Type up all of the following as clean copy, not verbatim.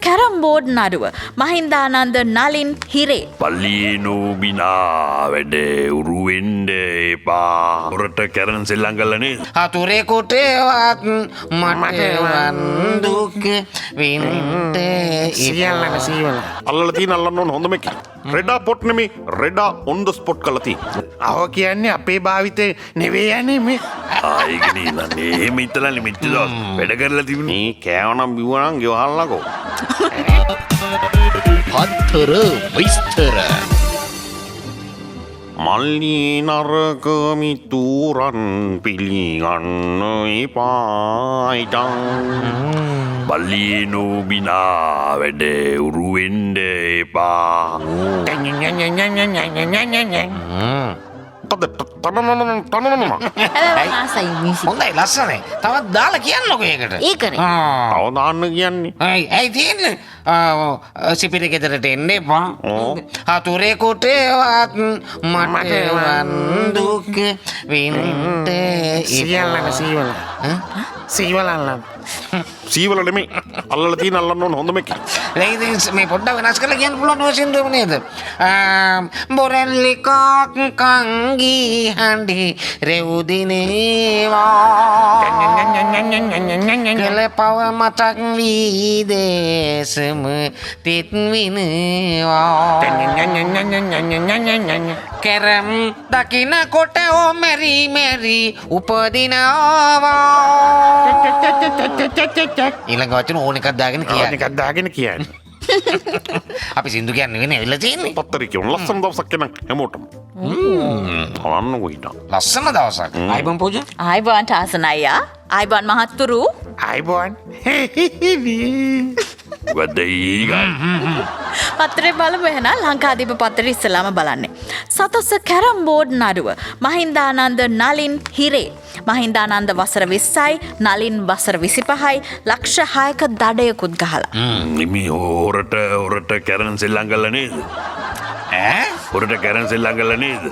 Carrom board නඩුව මහින්දානන්ද නලින් හිරේ. පල්ලියනෝබිනා වැඩ උරුවෙන්ඩ එපා හොරට කැරන් සෙල්ලං කලනේ හතුරෙකුටවත් මටවන් දුක් වින්ට සියල්ලක සීවල අල්ල තිය අල්ලන්න ඕන හොඳම එක රෙඩා පොට් නෙමේ රෙඩා ඔන්ද ස්පොට් කලති අව කියන්නේ අපේ භාවිතය නෙවේ යන්නේ මේ ආයකන නන්නේ එහෙම ඉතලන්න මිච්ච දවස් වැඩ කරලා තිබුණේ කෑවනම් බිවනම් ගෙවහල්ලකෝ පත්තර විස්තර මල්ලි නරකමිතුරන් පිළිගන්න එපායිටන් බල්ලියනෝබිනා වැඩ උරුවෙන්ඩ එපා තනනම ආසයි මිසි. හොඳයි ලස්සනයි තවත් දාලා කියන්නකො ඒකට ඒකනේ. අවදාන්න කියන්නේ ඇයි තියන්න සිපිරි ගෙදරට එන්න එපා හතුරෙකුටවත් මටවන් දුක් වින්ට සියල්ලක සීවල සීවලල්ලම් සීවල නෙමේ අල්ල තිය අල්ලන්න ඕන හොඳම එක මේ පොඩ්ඩ වෙනස් කරලා කියන්න පුළුවන් වශයෙන්ම නේද බොරැල්ලි කංගී හඬි රෙවුදිනේවා කළ පව මතක් වී දේශම තිත් විනවා කැරම් දකින කොට ඕ මැරි මැරි උපදිනවා ඊළඟ වචන ඕන එකක් දාගෙන කියන්න එකක් දාගෙන කියන්න අපි සින්දු කියන්න වෙන ඇවිල්ලා තියෙන්නේ පත්තරිකවන ලස්සන දවසක් කෙන හැමෝටම අන්න ගොහිටා ලස්සන දවසක් අයිබම් පූජ ආයිබෝන්ට ආසනයියා ආයිබෝන් මහත්තුරු අයිබෝන් වැදඊගයි පත්තරේ බලමු එහෙනම් ලංකාදීප පත්තරේ ඉස්සලාම බලන්නේ. සතොස්ස කැරම් බෝඩ් නඩුව මහින්දානන්ද නලින් හිරේ. මහින්දානන්ද වසර 20යි නලින් වසර 25යි ලක්ෂ 6ක දඩයකුත් ගහලා. නිමි හොරට කැරන් සෙල්ලං කල්ල නේද හොරට කැරන් සෙල්ලං කල්ල නේද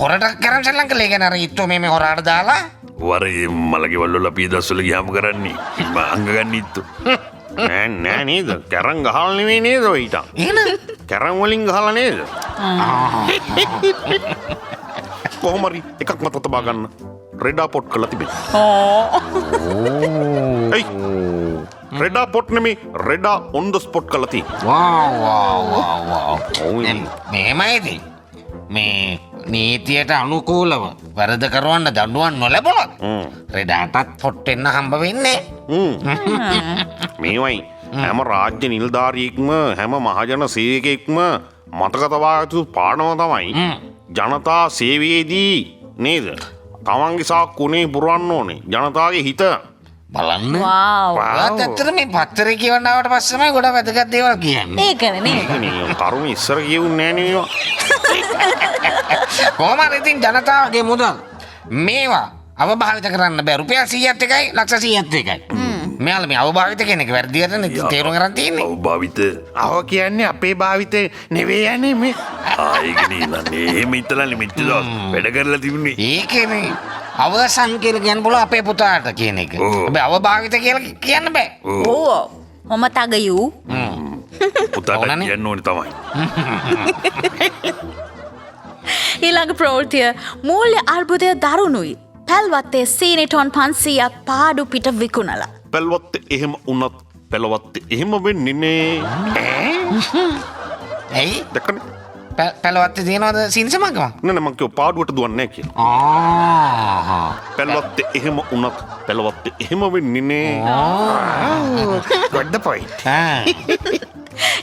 හොරට කරම් සෙල්ලම් කළේ ගැන අර ඉත්තෝ මේ හොරාට දාලා වර මලගේ වල්ලොල පී දස්වල ගහම කරන්නේ අංගගන්න ඉත්තු නෑ නේද කැරන් ගහල් නෙවේ නේද ඊට කැරන් වලින් ගහල නේද කොහොමරි එකක් මත තබා ගන්න රෙඩා පොට් කළ තිබේ රෙඩා පොට් නෙමේ රෙඩා ඔන්ද ස්පොට් කලති මේමයිද මේ නීතියට අනුකූලව වැරද කරවන්න දඩුවන් නොලැබුණොත් රෙඩාටත් පොට්ටෙන්න හම්බ වෙන්නේ මේවයි හැම රාජ්‍ය නිල්ධාරීක්ම හැම මහජන සේවකෙක්ම මතකතවාතු පානව තමයි ජනතා සේවයේදී නේද තමන්ගේ සාක්කුණේ පුරවන්න ඕනේ ජනතාවගේ හිත බලන්න වව්. ඇත්තට මේ පත්තරේ කියවන්නවට පස්සමයි ගොඩක් වැදගත් දේවල් කියන්නේ ඒකනේ නේද? කරුම ඉස්සර කියවුන්නේ නෑ නේ කොහොම හරි ඉතින් ජනතාවගේ මුදල් මේවා අවභාවිත කරන්න බෑ රුපියල් 100ත් එකයි ලක්ෂ 100ත් එකයි මෙයාලා මේ අවභාවිත කියන එක වැරදියටනේ තේරුම් ගන්න තියෙන්නේ අවභාවිත අව කියන්නේ අපේ භාවිතේ නෙවෙයි යන්නේ මේ ආයකනේ නන්නේ එහෙම ඉතලන්නේ මෙච්ච දවස් වැඩ කරලා තිබුණේ ඒකනේ අවසන් කියලා කියන්න පුළුවන් අපේ පුතාට කියන එක හැබැයි අවභාවිත කියලා කියන්න බෑ ඕ මොම තගයු පුතාට කියන්න ඕනේ තමයි ඊළඟ ප්‍රවෘත්තිය මූල්‍ය අර්බුදය දරුණුයි පැල්වත්තේ සීනි ටොන් 500ක් පාඩු පිට විකුණලා පැල්වත්තේ එහෙම උනත් පැලවත්තේ එහෙම වෙන්නේ නේ ඇයි දැක්කනේ පැලවත්තේ තියෙනවද සීනිසමගම නෑ මං කිව්ව පාඩුවට දුවන්නේ නැහැ කියලා පැල්වත්තේ එහෙම උනත් පැලවත්තේ එහෙම වෙන්නේ නේ ගොඩ පොයින්ට්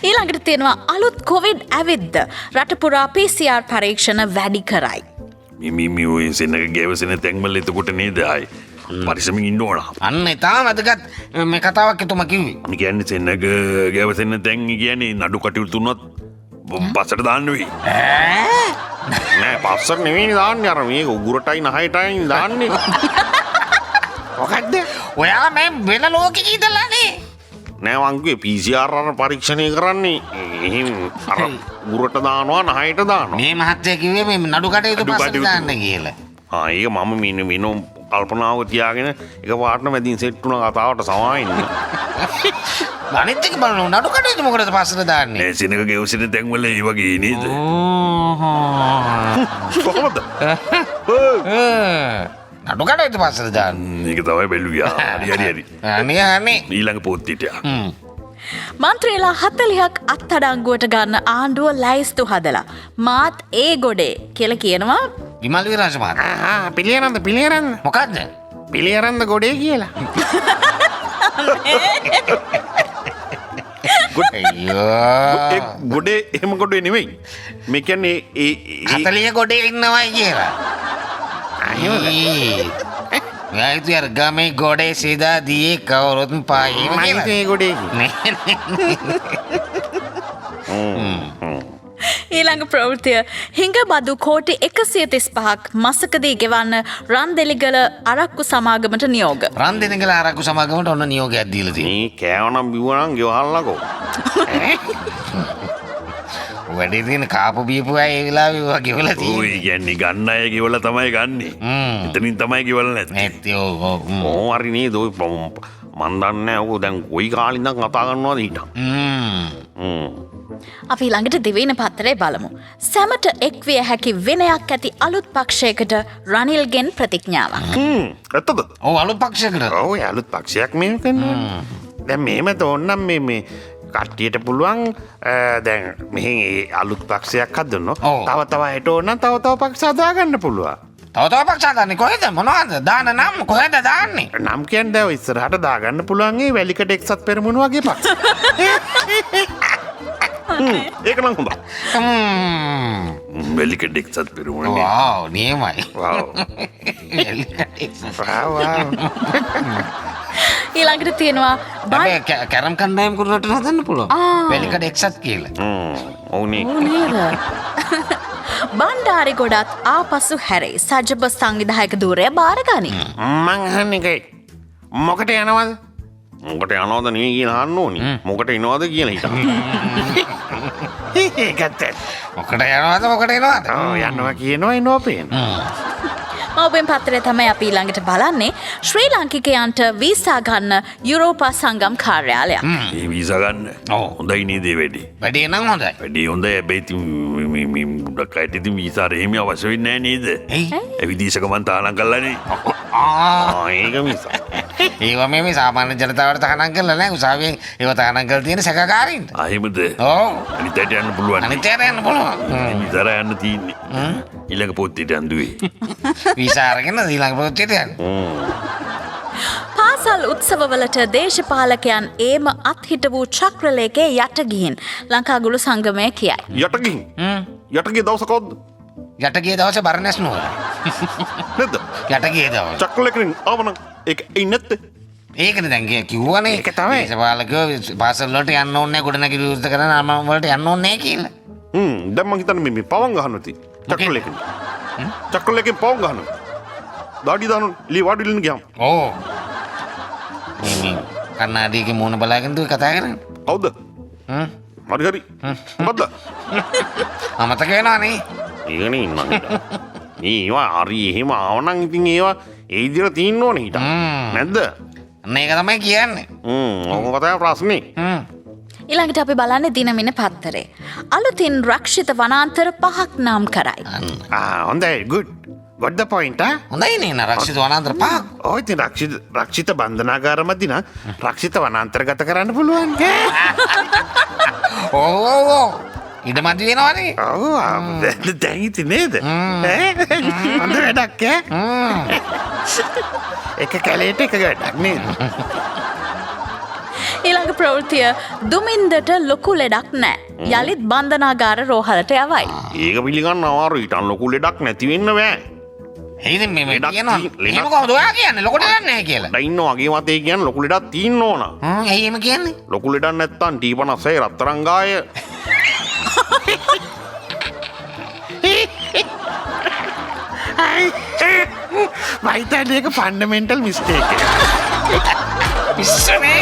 ඊළඟට තියෙනවා අලුත් කොවිඩ් ඇවිද්ද රට පුරා PCR පරීක්ෂණ වැඩි කරයි මිමි ඔය සෙනග ගැවසෙන තැන්වල එතකොට නේද ආයි පරිස්සමින් ඉන්න ඕන අන්න තා වැදගත් මේ කතාවක් එතුමා කිව්වේ මම කියන්නේ සෙනග ගැවසෙන තැන් කියන්නේ නඩු කටයුතු තුනත් පස්සට දාන්න වෙයි නෑ පස්සට නෙවෙයි දාන්නේ අර මේක උගුරටයි නහයටයි දාන්නේ මොකද්ද ඔයා මේ වෙන ලෝකෙක ඉඳලානේ නෑ වංගුවේ PCR අර පරීක්ෂණය කරන්නේ එහෙම අර උගුරට දානවා නහයට දානවා මේ මහත්තයා කිව්වේ මේ නඩු කටයුතු පස්සට දාන්න කියලා ඒක මම කල්පනාව තියාගෙන එක පාටන මැදින් සෙට් වුණ කතාවට සමාවෙන්න අනිත් එක බලන්න නඩු කඩේට මොකටද පස්සට දාන්නේ? නෑ සෙනග ගෙවසින තැන්වල ඒ වගේ නේද? කොහොමද? නඩු කඩේට පස්සට දාන්නේ. ඒක තමයි බැලුවා. හරි. අනේ. ඊළඟ පොත්තිට. මන්ත්‍රීලා 40ක් අත්අඩංගුවට ගන්න ආණ්ඩුව ලැයිස්තු හදලා මාත් ඒ ගොඩේ කියලා කියනවා. විමල් විරාජ මහතා. පිළියරන්ද මොකද්ද? පිළියරන්ද ගොඩේ කියලා. අයියෝ. ගොඩේ එහෙම ගොඩේ නෙවෙයි. මේ කියන්නේ ඒ 40 ගොඩේ ඉන්නවයි කියලා. අයියෝ. යාර ගමේ ගොඩේ සීදා දී කවුරුත් පායි මයිතේ ගොඩේ ඊළඟ ප්‍රවෘත්තිය හිඟ බදු කෝටි 135ක් මසකදී ගෙවන්න රන්දෙලිගල අරක්කු සමාගමට නියෝග. රන්දෙනගල ආරක්කු සමාගමට ඔන්න නියෝගයක් දීලා තියෙනවා. මේ කෑවනම් බිව්වනම් ගෙවහල්ලකෝ. වැඩි දින කාපු බීපු අය ඒ වෙලාවේ ඒවා ගෙවලා ඔය තියෙන්නේ. කියන්නේ ගන්න අය ගෙවල තමයි ගන්නෙ. එතනින් තමයි ගෙවල නැත්තේ. නැත්නම් ඕ හරි නේද ඔය මන් දන්නේ ඔක දැන් කොයි කාලේ ඉඳන් කතා කරනවද ඊට. අපි ළඟට දිවයින පත්තරේ බලමු. සැමට එක්විය හැකි විනයක් ඇති අලුත් පක්ෂයකට රනිල්ගෙන් ප්‍රතිඥාවක්. ඇත්තද? ඔව් අලුත් පක්ෂයකට. ඔව් අලුත් පක්ෂයක් මේක කරනවා. දැන් මෙහෙම තෝන්නම් මේ කට්ටියට පුළුවන් දැන් මෙහෙන් ඒ අලුත් පක්ෂයක් හදන්න. ඔව්. තව හිට ඕන තව පක්ෂ හදාගන්න පුළුවන්. තව පක්ෂ දාන්නේ කොහෙද? මොනවද? දාන නම් කොහෙද දාන්නේ? නම් කියන්නේ දැන් ඉස්සරහට දාගන්න පුළුවන් ඒ වැලිකඩ එක්සත් පෙරමුණ වගේ පක්ෂ. ඒක නම් හොඳයි. වැලිකඩ එක්සත් පෙරමුණ. වාව් නියමයි. වව්. ඊළඟට තියෙනවා හැබැයි කැරම් කණ්ඩායම් කරනට හදන්න පුළුවන්. වැලිකඩ එක්සත් කියලා. ඔවුනේ. නේද? බණ්ඩාරි ගොඩත් ආපසු හැරේ සජ්ජබ සංවිධායක ධූරය බාරගනි. මං අහන්නේ එකයි. මොකට යනවද? මොකට යනවද නෙවෙයි කියලා අහන්න ඕනි. මොකට එනවද කියලා හිතන්න. ඒකත් මොකට යනවද මොකට එනවද? යනවා කියනවා එනවා පේනවා. මව්බෙන් පත්තරේ තමයි අපි ඊළඟට බලන්නේ ශ්‍රී ලාංකිකයන්ට වීසා ගන්න යුරෝපා සංගම් කාර්යාලයක්. ඒ වීසා ගන්න. හොඳයි නේද ඒ වැඩේ? වැඩේ නම් හොඳයි. වැඩේ හොඳයි. හැබැයි ඉතින් මේ ගොඩක් අයට ඉතින් වීසා එහෙම අවශ්‍ය වෙන්නේ නැහැ නේද? ඒ විදේශ ගමන් තාලම් කළානේ. ඒක මිසා. ඒවා මේ සාමාන්‍ය ජනතාවට තහනම් කරලා නැහැ. උසාවියෙන් ඒවා තහනම් කරලා තියෙන සැකකාරීන්ට. එහෙමද? ඔව්. අනිත් අයට යන්න පුළුවන්. අනිත් අයට යන්න පුළුවන්. විතර යන්න තියෙන්නේ. ඊළඟ පොත්තිට යන්දුවේ. වීසා අරගෙන ඊළඟ ප්‍රවෘත්තියට යන්න. පාසල් උත්සවවලට දේශපාලකයන් ඒම අත්හිට වූ චක්‍රලේකේ යට ගිහින් ලංකාගුළු සංගමය කියයි. යට ගිහින්. යට ගිය දවස කවද්ද? යට ගිය දවසේ බරණැස් නුවර. නේද? යට ගිය දවසේ. චක්‍රලේකෙන් ආවනම් ඒක එන්නේ නැත්තේ. ඒකනේ දැන් කිව්වනේ. ඒක තමයි. දේශපාලකයෝ පාසල් වලට යන්න ඕනේ නැහැ ගොඩනැගිලි විරුද්ධ කරන ආම වලට යන්න ඕනේ නැහැ කියලා. දැන් මං හිතන්නේ මේ පවන් ගහන්න තියෙ. චක්‍රලේකෙන්. චක්‍රලේකෙන් පවන් ගහනවා. දාඩි දාන ලී වාඩිලින් ගියාම. ඕ. මේ කන්නාඩියගේ මූණ බලාගෙන දුක කතා කරන්නේ. කවුද? හරි. මොකද්ද? අමතක වෙනවනේ. ඒකනේ ඉන්නම්. ඒවා හරි එහෙම ආවනම් ඉතින් ඒවා ඒ විදිහට තියෙන්න ඕනේ හිට. නැද්ද? අන්න ඒක තමයි කියන්නේ. ඕක තමයි ප්‍රශ්නේ. ඊළඟට අපි බලන්නේ දිනමින පත්තරේ. අලුතින් රක්ෂිත වනාන්තර 5ක් නම් කරයි. හොඳයි good. Got the point, huh? හොඳයි නේ රක්ෂිත වනාන්තර පහක්. ඔය ඉතින් රක්ෂිත බන්ධනාගාර මැදි නම් රක්ෂිත වනාන්තරගත කරන්න පුළුවන්. ඕ ඉඩ මදි වෙනවනේ. ඔව් දැන් ඉතින් නේද? හොඳ වැඩක් ඈ. එක කැලේට එක වැඩක් නේද? ඊළඟ ප්‍රවෘත්තිය දුමින්දට ලොකු ලෙඩක් නෑ. යළිත් බන්ධනාගාර රෝහලට යවයි. ඒක පිළිගන්න අමාරුයි. ඊටන් ලොකු ලෙඩක් නැති වෙන්න බෑ. ඉතින් මේ ලෙඩක් කියනවා ලෙඩක්- එහෙම කොහොමද ඔයා කියන්නේ ලොකු ලෙඩක් නැහැ කියලා. දැන් ඉන්න වගේ මතේ කියන්නේ ලොකු ලෙඩක් තියෙන්න ඕන. ඇයි එහෙම කියන්නේ? ලොකු ලෙඩක් නැත්තම් T56 රත්තරංගාය මයිතන් එක ෆන්ඩමෙන්ටල් මිස්ටේක් එක. ඉස්සනේ